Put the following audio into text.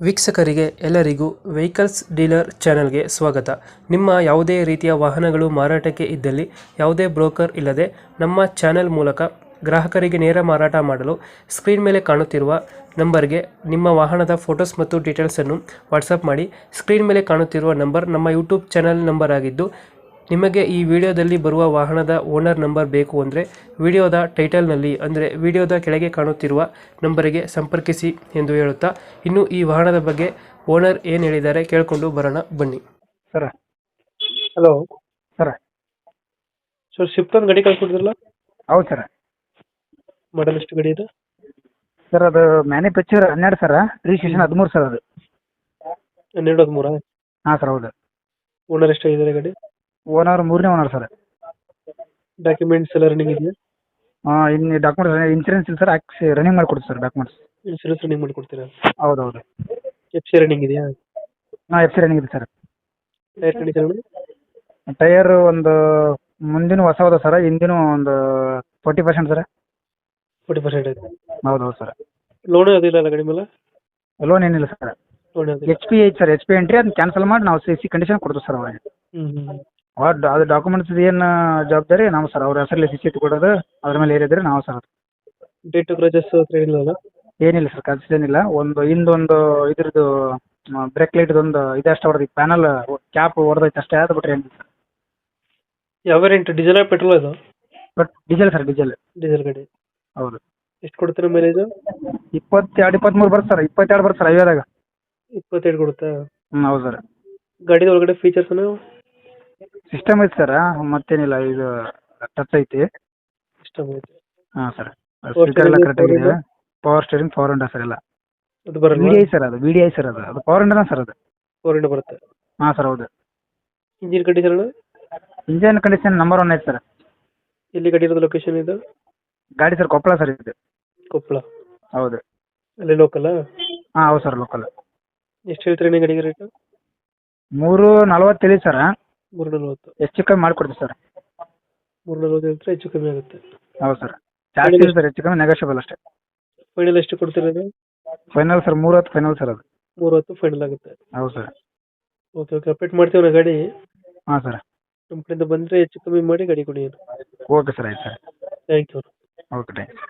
ವೀಕ್ಷಕರಿಗೆ ಎಲ್ಲರಿಗೂ vehicles dealer ಚಾನೆಲ್ಗೆ ಸ್ವಾಗತ. ನಿಮ್ಮ ಯಾವುದೇ ರೀತಿಯ ವಾಹನಗಳು ಮಾರಾಟಕ್ಕೆ ಇದ್ದಲ್ಲಿ ಯಾವುದೇ ಬ್ರೋಕರ್ ಇಲ್ಲದೆ ನಮ್ಮ ಚಾನೆಲ್ ಮೂಲಕ ಗ್ರಾಹಕರಿಗೆ ನೇರ ಮಾರಾಟ ಮಾಡಲು ಸ್ಕ್ರೀನ್ ಮೇಲೆ ಕಾಣುತ್ತಿರುವ ನಂಬರ್ಗೆ ನಿಮ್ಮ ವಾಹನದ ಫೋಟೋಸ್ ಮತ್ತು ಡೀಟೇಲ್ಸನ್ನು ವಾಟ್ಸಪ್ ಮಾಡಿ. ಸ್ಕ್ರೀನ್ ಮೇಲೆ ಕಾಣುತ್ತಿರುವ ನಂಬರ್ ನಮ್ಮ ಯೂಟ್ಯೂಬ್ ಚಾನೆಲ್ ನಂಬರ್ ಆಗಿದ್ದು, ನಿಮಗೆ ಈ ವಿಡಿಯೋದಲ್ಲಿ ಬರುವ ವಾಹನದ ಓನರ್ ನಂಬರ್ ಬೇಕು ಅಂದರೆ ವಿಡಿಯೋದ ಟೈಟಲ್ನಲ್ಲಿ ಅಂದರೆ ವಿಡಿಯೋದ ಕೆಳಗೆ ಕಾಣುತ್ತಿರುವ ನಂಬರಿಗೆ ಸಂಪರ್ಕಿಸಿ ಎಂದು ಹೇಳುತ್ತಾ, ಇನ್ನು ಈ ವಾಹನದ ಬಗ್ಗೆ ಓನರ್ ಏನು ಹೇಳಿದ್ದಾರೆ ಕೇಳಿಕೊಂಡು ಬರೋಣ ಬನ್ನಿ. ಸರ ಹಲೋ ಸರ ಸರ್, ಸ್ವಿಫ್ಟ್ ಒಂದು ಗಾಡಿ ಕಳ್ಸ್ಕೊಟ್ಟಿದ್ರಲ್ಲ, ಹೌದು ಸರ. ಮಾಡಲ್ ಎಷ್ಟು ಗಾಡಿ ಇದೆ? ಸರ್ ಅದು ಮ್ಯಾನುಫ್ಯಾಕ್ಚರ್ 12 ಸರ, ರಿಜಿಸ್ಟ್ರೇಷನ್ 13 ಸರ್ ಅದು. 12-13? ಹಾಂ ಸರ್, ಹೌದು. ಓನರ್ ಎಷ್ಟಾಗಿದ್ದಾರೆ ಗಾಡಿ? ಓನರ್ 3ನೇ ಓನರ್ ಸರ್. ಡಾಕ್ಯುಮೆಂಟ್ಸ್ ಎಲ್ಲ ರನ್ನಿಂಗ್ ಇದೆಯಾ? ಇನ್ನು ಡಾಕ್ಯುಮೆಂಟ್ಸ್ ಇನ್ಸೂರೆನ್ಸ್ ಇಲ್ಲ ಸರ್, ಹಾಕ್ಸಿ ರನ್ನಿಂಗ್ ಮಾಡಿಕೊಡ್ತೀವಿ ಸರ್ ಡಾಕ್ಯುಮೆಂಟ್ಸ್. ಇನ್ಶೂರೆನ್ಸ್ ರನ್ನಿಂಗ್ ಮಾಡಿಕೊಡ್ತೀರಾ? ಹೌದು ಹೌದು. ಎಫ್ ಸಿ ರನ್ನಿಂಗ್ ಇದೆಯಾ? ಹಾಂ, ಎಫ್ ಸಿ ರನ್ನಿಂಗ್ ಇದೆ ಸರ್. Tyre condition? ಟೈರ್ ಒಂದು ಮುಂದಿನ ಹೊಸ ಸರ್, ಹಿಂದಿನ ಒಂದು 40% ಸರ್. 40% ಇದೆ. ಹೌದು ಹೌದು ಸರ್. ಲೋನ್ ಅದಿಲ್ಲ ಅಲ್ಲ ಗಾಡಿ ಮೇಲೆ? ಲೋನ್ ಏನಿಲ್ಲ ಸರ್. ಲೋನ್ ಅದಿಲ್ಲ. ಎಚ್ ಪಿ ಐತೆ ಸರ್, ಎಚ್ ಪಿ ಎಂಟ್ರಿ ಅದನ್ನ ಕ್ಯಾನ್ಸಲ್ ಮಾಡಿ ನಾವು ಸಿ ಕಂಡೀಷನ್ ಕೊಡ್ತೀವಿ ಸರ್ ಅವ್ರಿಗೆ. ಅದು ಡಾಕ್ಯುಮೆಂಟ್ಸ್ ಏನು ಜವಾಬ್ದಾರಿ ನಾವು ಸರ್, ಅವ್ರ ಹೆಸರಲ್ಲಿ ಸಿ ಕೊಡೋದು, ಅದ್ರ ಮೇಲೆ ಏರಿದ್ರೆ ನಾವು ಸರ್. ಡೇಟ್ ಕ್ರಜಸ್ ಹತ್ರ ಏನಿಲ್ಲ? ಏನಿಲ್ಲ ಸರ್, ಖರ್ಚು ಏನಿಲ್ಲ. ಹಿಂದೊಂದು ಇದ್ರದ್ದು ಬ್ರೇಕ್ ಲೈಟ್ ಒಂದು ಇದಷ್ಟು ಹೊಡೆದೈತೆ, ಪ್ಯಾನಲ್ ಕ್ಯಾಪ್ ಹೊಡೆದೈತೆ ಅಷ್ಟೇ, ಅದು ಬಿಟ್ರೆ ಏನಿಲ್ಲ ಸರ್. ಯಾವ ವೇರಿಯಂಟ್, ಡೀಸೆಲ್ ಪೆಟ್ರೋಲ್ ಇದು? But diesel sir, diesel. Diesel ಗಾಡಿ. ಹೌದು. ಎಷ್ಟು ಕೊಡ್ತೀರಾ ಮೈಲೇಜ್? 22-23 ಬರುತ್ತೆ ಸರ್, 22 ಬರುತ್ತೆ ಸರ್ ಹೈವೇದಾಗ. 22 ಕೊಡುತ್ತಾ? ಹೌದು ಸರ್. ಗಾಡಿದ ಒಳಗಡೆ ಫೀಚರ್ಸ್? ಸಿಸ್ಟಮ್ ಐತೆ ಸರ್, ಮತ್ತೇನಿಲ್ಲ. ಇದು ಟಚ್ ಐತಿ. ಸಿಸ್ಟಮ್ ಐತೆ. ಹಾಂ ಸರ್. ಸ್ಪೀಕರ್ ಎಲ್ಲ ಕರೆಕ್ಟ್ ಆಗಿದೆ. Power steering, power window sir ಎಲ್ಲ. ಅದು ಬರಲ್ಲ? ವಿ ಡಿ ಐ ಸರ್, ಅದು ವಿ ಡಿ ಐ ಸರ್, ಅದು ಪವರ್ ವಿಂಡೋನ ಸರ್ ಅದು. 4 ಬರುತ್ತೆ. ಹಾಂ ಸರ್, ಹೌದು. Engine condition? Engine condition number 1 ಐತೆ ಸರ್. ಎಲ್ಲಿ ಗಾಡಿ ಇರೋದು, ಲೊಕೇಶನ್ ಇದು? ಗಾಡಿ ಸರ್ ಕೊಪ್ಪಳ ಸರ್ ಇದು. ಕೊಪ್ಪಳ? ಹೌದು. ಅಲ್ಲಿ ಲೋಕಲ್? ಹಾಂ ಹೌದು ಸರ್, ಲೋಕಲ್. ಎಷ್ಟು ಹೇಳ್ತೀರಿ ನೀವು ಗಾಡಿಗೆ ರೇಟು? 340 ಹೇಳಿ ಸರ್. 340? ಹೆಚ್ಚು ಕಮ್ಮಿ ಮಾಡಿಕೊಡ್ತೀವಿ ಸರ್. 340 ಹೇಳ್ತಾರೆ, ಹೆಚ್ಚು ಕಮ್ಮಿ ಆಗುತ್ತೆ. ಹೌದು ಸರ್. ಚಾರ್ಜ್ ಇಲ್ಲ ಸರ್, ಹೆಚ್ಚು ಕಮ್ಮಿ ನೆಗೋಷಿಯಬಲ್ ಅಷ್ಟೇ. ಫೈನಲ್ ಎಷ್ಟು ಕೊಡ್ತೀರಾ ನೀವು? ಫೈನಲ್ ಸರ್ 310 ಫೈನಲ್ ಸರ್ ಅದು. 310 ಫೈನಲ್ ಆಗುತ್ತೆ? ಹೌದು ಸರ್. ಓಕೆ ಓಕೆ, ಅಪ್ಡೇಟ್ ಮಾಡ್ತೀವಿ ನಾ ಗಾಡಿ. ಹಾಂ ಸರ್. ನಮ್ಮ ಕಡೆಯಿಂದ ಬಂದರೆ ಹೆಚ್ಚು ಕಮ್ಮಿ ಮಾಡಿ ಗಾಡಿ ಕೊಡಿ. ಓಕೆ ಸರ್, ಆಯ್ತು sir. Thank you. Okay, thanks.